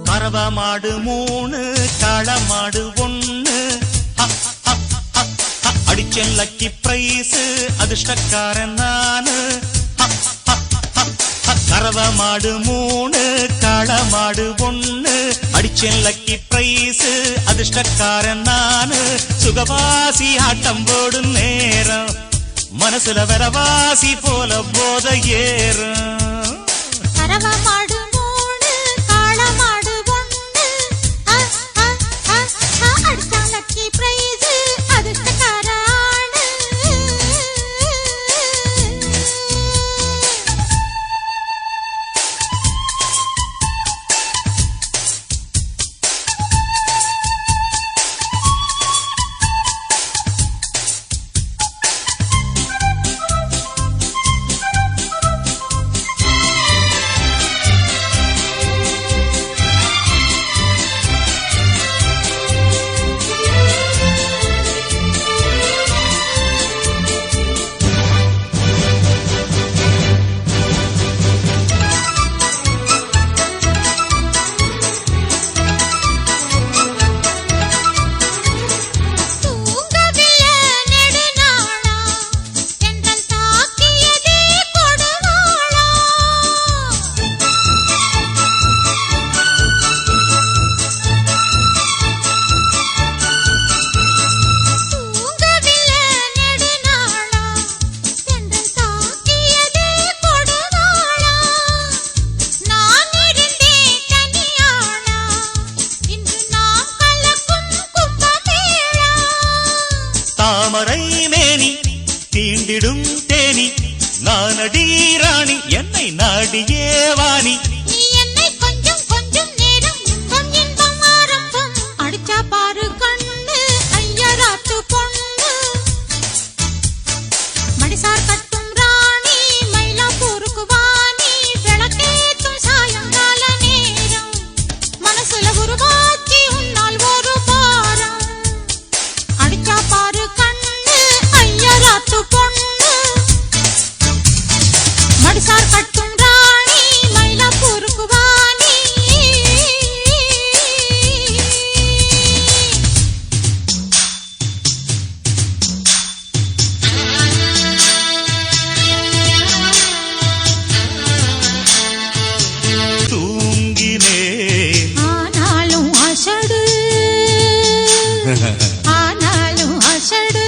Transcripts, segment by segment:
கறவ மாடு 3 காளை மாடு 1 அடிச்சேன் லக்கி பிரைஸ் அதிர்ஷ்டக்காரன் நானு கறவ மாடு 3 காளை மாடு 1 அடிச்சேன் லக்கி பிரைஸ் அதிர்ஷ்டக்காரன் நானு சுகவாசி ஆட்டம் போடும் நேரம் மனசுல வரவாசி போல போத ஏறும் கறவ மாடு தீண்டிடும் தேனி நானடி ராணி என்னை நாடியே வாணி நீ என்னை கொஞ்சம் கொஞ்சம் நேரம் இன்பம் இன்பம் ஆரம்பம் அடிச்சா பாரு கண்ணு ஐயராத்து பொண்ணு மடிசார் கட்டும் ராணி மயிலாப்பூருக்கு வாணி விளக்கேற்றும் சாயங்கால நேரம் மனசுல உருவாச்சி உன்னால் ஒரு பாரம் அடிச்சா பாரு மடிசார் கட்டும் ராணி மயிலாப்பூருக்கு வாணி தூங்கினே ஆனாலும் அசடு ஆனாலும் அசடு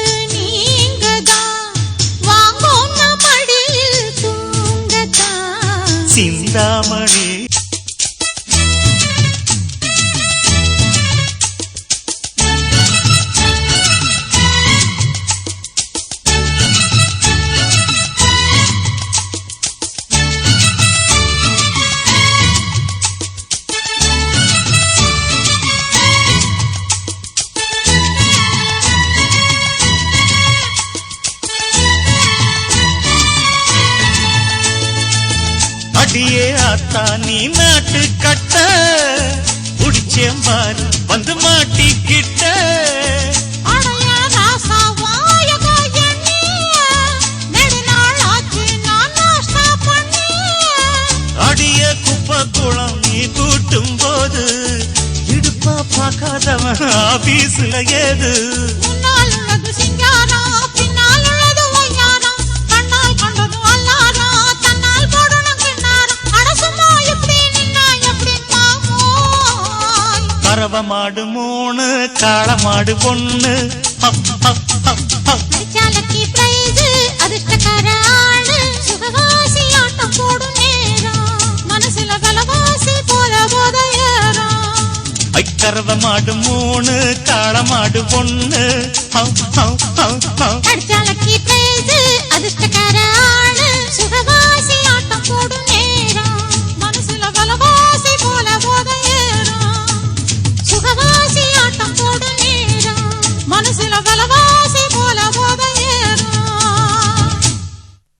சிந்தாமணி அடியே ஆத்தா நீ நாட்டு கட்ட புடிச்சேம்பாரு வந்து மாட்டிக்கிட்ட அடிய குப்பை குளம் நீ கூட்டும் போது இடுப்பா பார்க்காதவன் ஆபீஸ்ல ஏது கறவ மாடு 3 காளை மாடு 1 லக்கி பிரைஸ் அதிர்ஷ்டக்கார ஆளு சுகவாசி ஆட்டம் போடும் நேரம் மனசுல கலவாசி போல போத ஏறும் கறவ மாடு 3 காளை மாடு 1